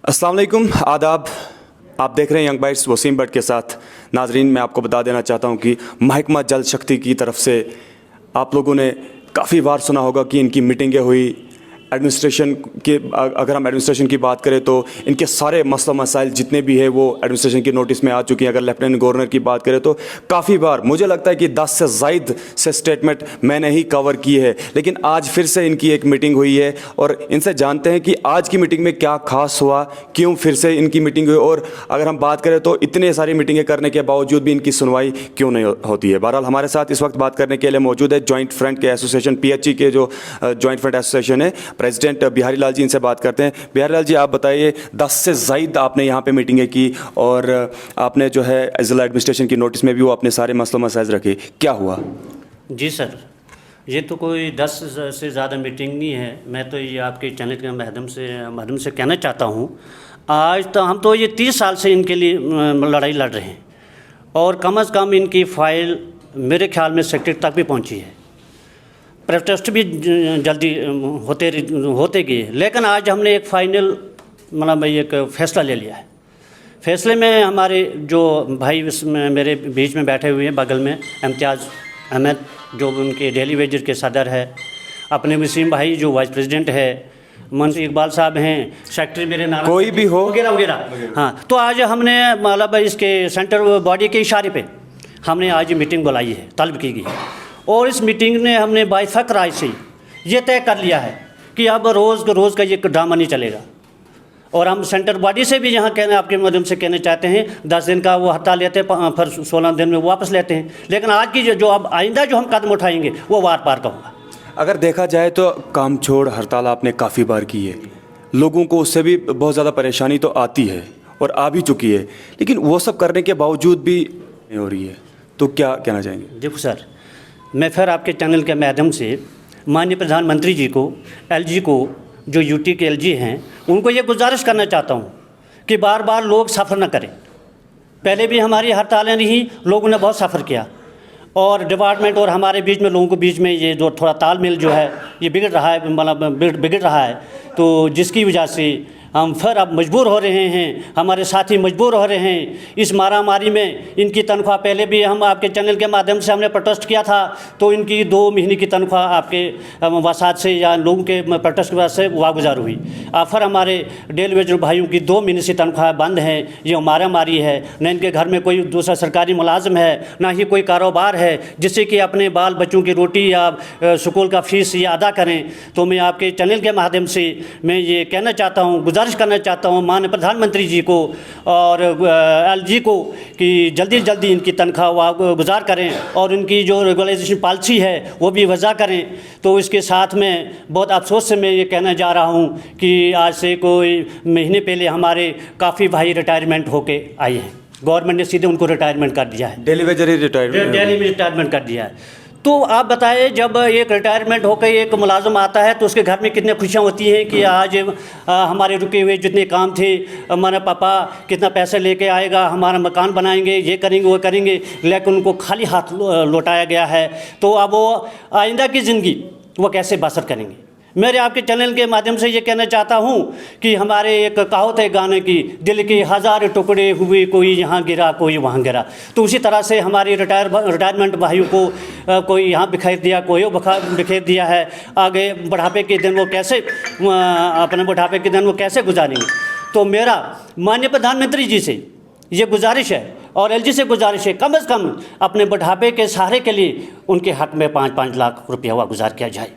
अस्सलाम वालेकुम, आदाब। आप देख रहे हैं यंग बाइट्स वसीम भट्ट के साथ। नाजरीन, मैं आपको बता देना चाहता हूं कि महकमा जल शक्ति की तरफ से आप लोगों ने काफ़ी बार सुना होगा कि इनकी मीटिंगें हुई। एडमिनिस्ट्रेशन के अगर हम एडमिनिस्ट्रेशन की बात करें तो इनके सारे मसला मसाइल जितने भी है वो एडमिनिस्ट्रेशन की नोटिस में आ चुकी हैं। अगर लेफ्टिनेंट गवर्नर की बात करें तो काफ़ी बार मुझे लगता है कि 10 से ज़ायद से स्टेटमेंट मैंने ही कवर की है। लेकिन आज फिर से इनकी एक मीटिंग हुई है और इनसे जानते हैं कि आज की मीटिंग में क्या खास हुआ, क्यों फिर से इनकी मीटिंग हुई, और अगर हम बात करें तो इतने सारी मीटिंगें करने के बावजूद भी इनकी सुनवाई क्यों नहीं होती है। बहरहाल हमारे साथ इस वक्त बात करने के लिए मौजूद है जॉइंट फ्रंट के एसोसिएशन PHE के जो जॉइंट फ्रंट एसोसिएशन है, प्रेसिडेंट बिहारी लाल जी। इनसे बात करते हैं। बिहारी लाल जी, आप बताइए, 10 से ज़ायद आपने यहाँ पे मीटिंगें की और आपने जो है ज़िला एडमिनिस्ट्रेशन की नोटिस में भी वो अपने सारे मसलों मसाइल रखे, क्या हुआ? जी सर, ये तो कोई 10 से ज़्यादा मीटिंग नहीं है। मैं तो ये आपके चैनल के माध्यम से कहना चाहता हूँ, आज तो हम तो ये 30 साल से इनके लिए लड़ाई लड़ रहे हैं और कम से कम इनकी फ़ाइल मेरे ख्याल में सेक्रेटरी तक भी पहुँची है। प्रोटेस्ट भी जल्दी होते गए, लेकिन आज हमने एक फाइनल मतलब एक फ़ैसला ले लिया है। फैसले में हमारे जो भाई मेरे बीच में बैठे हुए हैं बगल में, इम्तियाज़ अहमद जो उनके डेली वेजर के सदर है, अपने वसीम भाई जो वाइस प्रेसिडेंट है, मंसूर इकबाल साहब हैं, सेक्रेटरी मेरे नाम कोई भी हो वगैरह वगैरह। हाँ, तो आज हमने मतलब इसके सेंटर बॉडी के इशारे पे हमने आज मीटिंग बुलाई है, तलब की गई है। और इस मीटिंग ने हमने बाइफक राय से ये तय कर लिया है कि अब रोज़ का ये ड्रामा नहीं चलेगा। और हम सेंटर बॉडी से भी यहाँ कहने आपके माध्यम से कहना चाहते हैं, 10 दिन का वो हड़ताल लेते हैं, फिर 16 दिन में वापस लेते हैं। लेकिन आज की जो अब आइंदा जो हम कदम उठाएंगे वो वार पार का होगा। अगर देखा जाए तो काम छोड़ हड़ताल आपने काफ़ी बार की है, लोगों को उससे भी बहुत ज़्यादा परेशानी तो आती है और आ भी चुकी है, लेकिन वो सब करने के बावजूद भी नहीं हो रही है, तो क्या कहना चाहेंगे? देखो सर, मैं फिर आपके चैनल के माध्यम से माननीय प्रधानमंत्री जी को, LG को, जो UT के LG हैं, उनको ये गुजारिश करना चाहता हूँ कि बार बार लोग सफ़र न करें। पहले भी हमारी हड़तालें रही, लोगों ने बहुत सफ़र किया और डिपार्टमेंट और हमारे बीच में, लोगों के बीच में ये जो थोड़ा तालमेल जो है ये बिगड़ रहा है, मतलब बिगड़ रहा है। तो जिसकी वजह से हम फिर अब मजबूर हो रहे हैं, हमारे साथी मजबूर हो रहे हैं इस मारामारी में। इनकी तनख्वाह पहले भी हम आपके चैनल के माध्यम से हमने प्रोटेस्ट किया था, तो इनकी 2 महीने की तनख्वाह आपके वसात से या लोगों के प्रोटेस्ट की वजह से वागुजार हुई। फिर हमारे डेली वेजर भाइयों की 2 महीने से तनख्वाह बंद है। ये मारामारी है, न इनके घर में कोई दूसरा सरकारी मुलाजिम है, ना ही कोई कारोबार है जिससे कि अपने बाल बच्चों की रोटी या स्कूल का फ़ीस ये अदा करें। तो मैं आपके चैनल के माध्यम से मैं ये कहना चाहता हूँ, गुजारिश करना चाहता हूँ माननीय प्रधानमंत्री जी को और LG को कि जल्दी इनकी तनख्वाह गुजार करें और इनकी जो रेगुलाइजेशन पॉलिसी है वो भी वज़ा करें। तो इसके साथ में बहुत अफसोस से मैं ये कहना जा रहा हूँ कि आज से कोई महीने पहले हमारे काफ़ी भाई रिटायरमेंट होके आए हैं। गवर्नमेंट ने सीधे उनको रिटायरमेंट कर दिया है, डेली वेजर ही रिटायरमेंट कर दिया है। तो आप बताएं, जब एक रिटायरमेंट होकर एक मुलाजिम आता है तो उसके घर में कितने खुशियाँ होती हैं कि आज हमारे रुके हुए जितने काम थे, हमारा पापा कितना पैसे लेके आएगा, हमारा मकान बनाएंगे, ये करेंगे वो करेंगे, लेकिन उनको खाली हाथ लौटाया गया है। तो अब वो आइंदा की ज़िंदगी वो कैसे बसर करेंगे? मेरे आपके चैनल के माध्यम से ये कहना चाहता हूँ कि हमारे एक कहावत है गाने की, दिल के 1000 टुकड़े हुए, कोई यहाँ गिरा कोई वहाँ गिरा। तो उसी तरह से हमारी रिटायरमेंट भाइयों को कोई यहाँ बिखेर दिया, कोई बिखेर दिया है। आगे बुढ़ापे के दिन वो कैसे अपने बुढ़ापे के दिन वो कैसे गुजारेंगे? तो मेरा माननीय प्रधानमंत्री जी से ये गुजारिश है और LG से गुजारिश है, कम से कम अपने बुढ़ापे के सहारे के लिए उनके हक़ में 5-5 लाख रुपया हुआ गुजार किया जाए।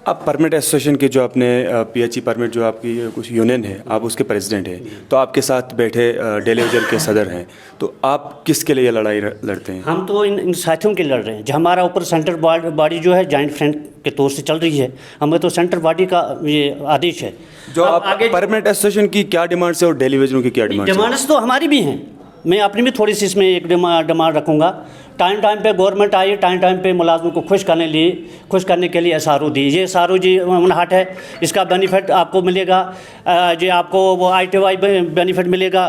आप परमिट एसोसिएशन के जो अपने PHE परमिट जो आपकी कुछ यूनियन है, आप उसके प्रेसिडेंट हैं, तो आपके साथ बैठे डेली वेजर के सदर हैं, तो आप किसके लिए लड़ाई लड़ते हैं? हम तो इन साथियों के लड़ रहे हैं। जो हमारा ऊपर सेंटर बॉडी जो है जॉइंट फ्रंट के तौर से चल रही है, हमें तो सेंटर बॉडी का ये आदेश है। जो आप आगे परमिट एसोसिएशन की क्या डिमांड्स है और डेली वेजरों की क्या डिमांड्स तो हमारी भी हैं, मैं अपनी भी थोड़ी सी इसमें एक डिमांड रखूँगा। टाइम पे गवर्नमेंट आई, टाइम पे मुलाजिम को खुश करने के लिए SRO दी। ये SRO जी हट है, इसका बेनिफिट आपको मिलेगा, जो आपको वो ITY बेनिफिट मिलेगा,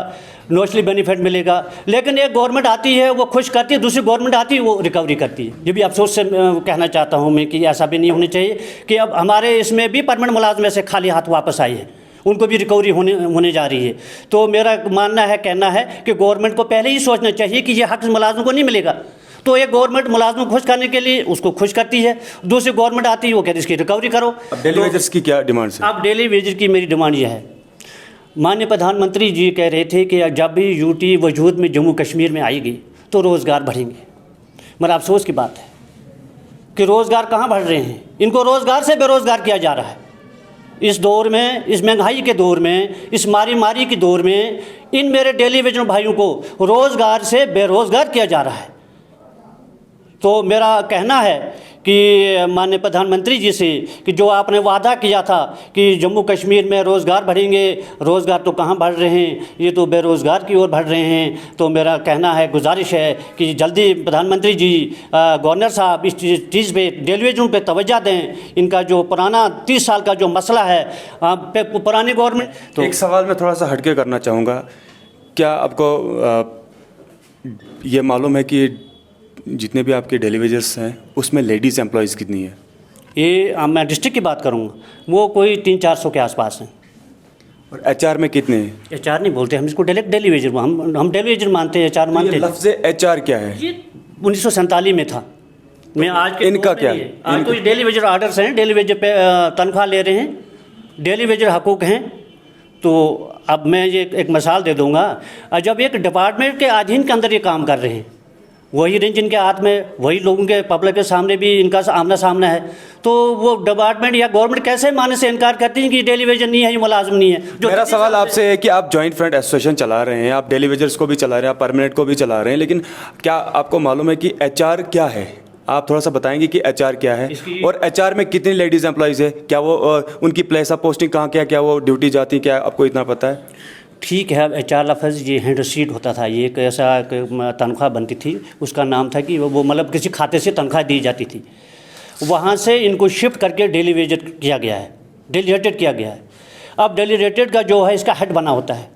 नोशली बेनिफिट मिलेगा। लेकिन एक गवर्नमेंट आती है वो खुश करती है, दूसरी गवर्नमेंट आती है वो रिकवरी करती है। ये भी अफसोस से कहना चाहता हूँ मैं कि ऐसा भी नहीं होना चाहिए कि अब हमारे इसमें भी परमानेंट मुलाजिम से खाली हाथ वापस आए हैं उनको भी रिकवरी होने जा रही है। तो मेरा मानना है, कहना है कि गवर्नमेंट को पहले ही सोचना चाहिए कि ये हक मुलाजिम को नहीं मिलेगा। तो एक गवर्नमेंट मुलाजिम को खुश करने के लिए उसको खुश करती है, दूसरी गवर्नमेंट आती है वो कहती है इसकी रिकवरी करो। अब डेली वेजेस की क्या डिमांड है? अब डेली वेजेस की मेरी डिमांड यह है, माननीय प्रधानमंत्री जी कह रहे थे कि जब भी यूटी वजूद में जम्मू कश्मीर में आएगी तो रोज़गार बढ़ेंगे, मगर अफसोस की बात है कि रोज़गार कहाँ बढ़ रहे हैं, इनको रोज़गार से बेरोज़गार किया जा रहा है। इस दौर में, इस महंगाई के दौर में, इस मारी के दौर में इन मेरे डेली वेजर भाइयों को रोज़गार से बेरोज़गार किया जा रहा है। तो मेरा कहना है कि माननीय प्रधानमंत्री जी से कि जो आपने वादा किया था कि जम्मू कश्मीर में रोज़गार बढ़ेंगे, रोज़गार तो कहाँ बढ़ रहे हैं, ये तो बेरोज़गार की ओर बढ़ रहे हैं। तो मेरा कहना है, गुजारिश है कि जल्दी प्रधानमंत्री जी, गवर्नर साहब इस चीज़ पे, डेली वेजरों पे तवज्जो दें। इनका जो पुराना 30 साल का जो मसला है पुरानी गवर्नमेंट। तो एक सवाल मैं थोड़ा सा हटके करना चाहूँगा, क्या आपको ये मालूम है कि जितने भी आपके डेली वेजेस हैं उसमें लेडीज़ एम्प्लॉयज़ कितनी है? ये मैं डिस्ट्रिक्ट की बात करूँगा, वो कोई 300-400 के आसपास हैं। और एचआर में कितने हैं? एचआर नहीं बोलते हम इसको, डायरेक्ट डेली वेजर, हम डेली वेजर मानते हैं, एचआर मानते हैं। लफ्ज़ एचआर क्या है? ये 1947 में था। मैं आज के इनका क्या? आज तो डेली वेजर आर्डर्स हैं, डेली वेजर पे तनख्वाह ले रहे हैं, डेली वेजर हकूक़ हैं। तो अब मैं ये एक मिसाल दे दूँगा, जब एक डिपार्टमेंट के अधीन के अंदर ये काम कर रहे हैं, वही रेंज इनके हाथ में, वही लोगों के पब्लिक के सामने भी इनका आमना सामना है, तो वो डिपार्टमेंट या गवर्नमेंट कैसे मानने से इनकार करती है कि डेली वेजर नहीं है, ये मुलाजिम नहीं है। जो मेरा सवाल आपसे है कि आप जॉइंट फ्रंट एसोसिएशन चला रहे हैं, आप डेली वेजर्स को भी चला रहे हैं, आप परमानेंट को भी चला रहे हैं, लेकिन क्या आपको मालूम है कि एचआर क्या है? आप थोड़ा सा बताएंगे कि एचआर क्या है और एचआर में कितनी लेडीज़ एम्प्लॉयज़ है? क्या वो उनकी प्लेस ऑफ पोस्टिंग कहाँ, क्या वो ड्यूटी जाती, क्या आपको इतना पता है? ठीक है, एचआर लफ्ज़ ये हैंड रसीद होता था, ये एक ऐसा तनख्वाह बनती थी, उसका नाम था कि वो मतलब किसी खाते से तनख्वाह दी जाती थी, वहाँ से इनको शिफ्ट करके डेली वेजर किया गया है, डेली रेटेड किया गया है। अब डेली रेटेड का जो है इसका हेड बना होता है,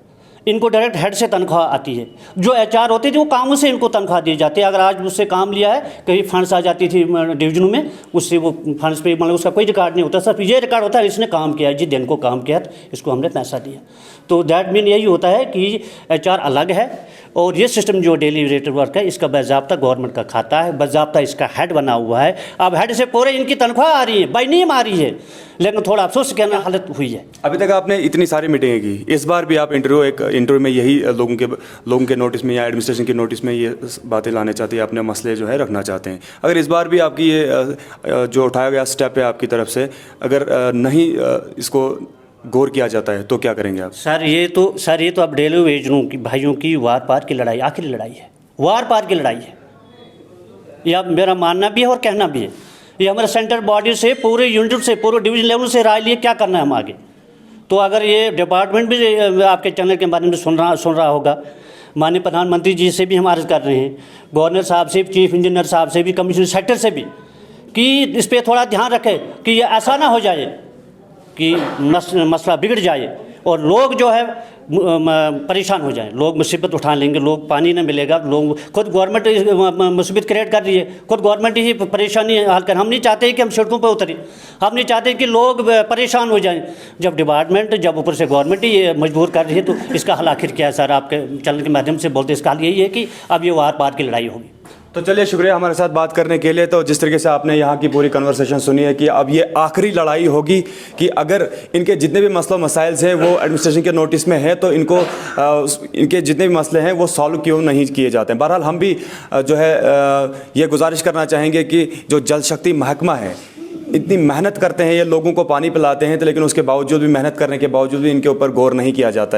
इनको डायरेक्ट हेड से तनख्वाह आती है। जो एचआर होती थी वो कामों से इनको तनख्वाह दी जाती है। अगर आज उससे काम लिया है, कहीं फंड्स आ जाती थी डिवीजनों में, उससे वो फंड्स पे मतलब उसका कोई रिकॉर्ड नहीं होता, सिर्फ ये रिकॉर्ड होता है इसने काम किया, जिस दिन को काम किया इसको हमने पैसा दिया। तो दैट मीन यही होता है कि एचआर अलग है और ये सिस्टम जो डेली रेटेड वर्क है इसका बाज़ाब्ता गवर्नमेंट का खाता है, बाज़ाब्ता इसका हेड बना हुआ है। अब हेड से पूरे इनकी तनख्वाह आ रही है, बाई नेम आ रही है, लेकिन थोड़ा अफसोस कहना हालत हुई है। अभी तक आपने इतनी सारी मीटिंगें की, इस बार भी आप इंटरव्यू में यही लोगों के नोटिस में या एडमिनिस्ट्रेशन के नोटिस में ये बातें लाने चाहते हैं, अपने मसले जो है रखना चाहते हैं। अगर इस बार भी आपकी ये जो उठाया गया स्टेप है आपकी तरफ से, अगर नहीं इसको गौर किया जाता है तो क्या करेंगे आप? सर ये तो अब डेली वेजरों की भाइयों की वार पार की लड़ाई, आखिरी लड़ाई है, वार पार की लड़ाई है। यह मेरा मानना भी है और कहना भी है। ये हमारे सेंट्रल बॉडी से, पूरे यूनिट से, पूरे डिवीजन लेवल से राय लिए क्या करना है हम आगे। तो अगर ये डिपार्टमेंट भी आपके चैनल के माध्यम से सुन रहा होगा, माननीय प्रधानमंत्री जी से भी हम अर्ज़ कर रहे हैं, गवर्नर साहब से, चीफ इंजीनियर साहब से भी, कमिश्नर सेक्टर से भी, कि इस पर थोड़ा ध्यान रखें कि ये ऐसा ना हो जाए कि मसला बिगड़ जाए और लोग जो है परेशान हो जाएं, लोग मुसीबत उठा लेंगे, लोग पानी नहीं मिलेगा, लोग खुद गवर्नमेंट मुसीबत क्रिएट कर रही है, खुद गवर्नमेंट ही परेशानी हल कर। हम नहीं चाहते कि हम सड़कों पर उतरें, हम नहीं चाहते कि लोग परेशान हो जाएं। जब डिपार्टमेंट, जब ऊपर से गवर्नमेंट ही मजबूर कर रही है तो इसका हल आखिर क्या है? सर आपके चैनल के माध्यम से बोलते इसका हल यही है कि अब ये वार पार की लड़ाई होगी। तो चलिए, शुक्रिया हमारे साथ बात करने के लिए। तो जिस तरीके से आपने यहाँ की पूरी कन्वर्सेशन सुनी है कि अब ये आखिरी लड़ाई होगी कि अगर इनके जितने भी मसला मसाइल हैं वो एडमिनिस्ट्रेशन के नोटिस में है तो इनको इनके जितने भी मसले हैं वो सॉल्व क्यों नहीं किए जाते हैं। बहरहाल हम भी जो है ये गुजारिश करना चाहेंगे कि जो जल शक्ति महकमा है, इतनी मेहनत करते हैं, ये लोगों को पानी पिलाते हैं, तो लेकिन उसके बावजूद भी, मेहनत करने के बावजूद भी इनके ऊपर गौर नहीं किया जाता है।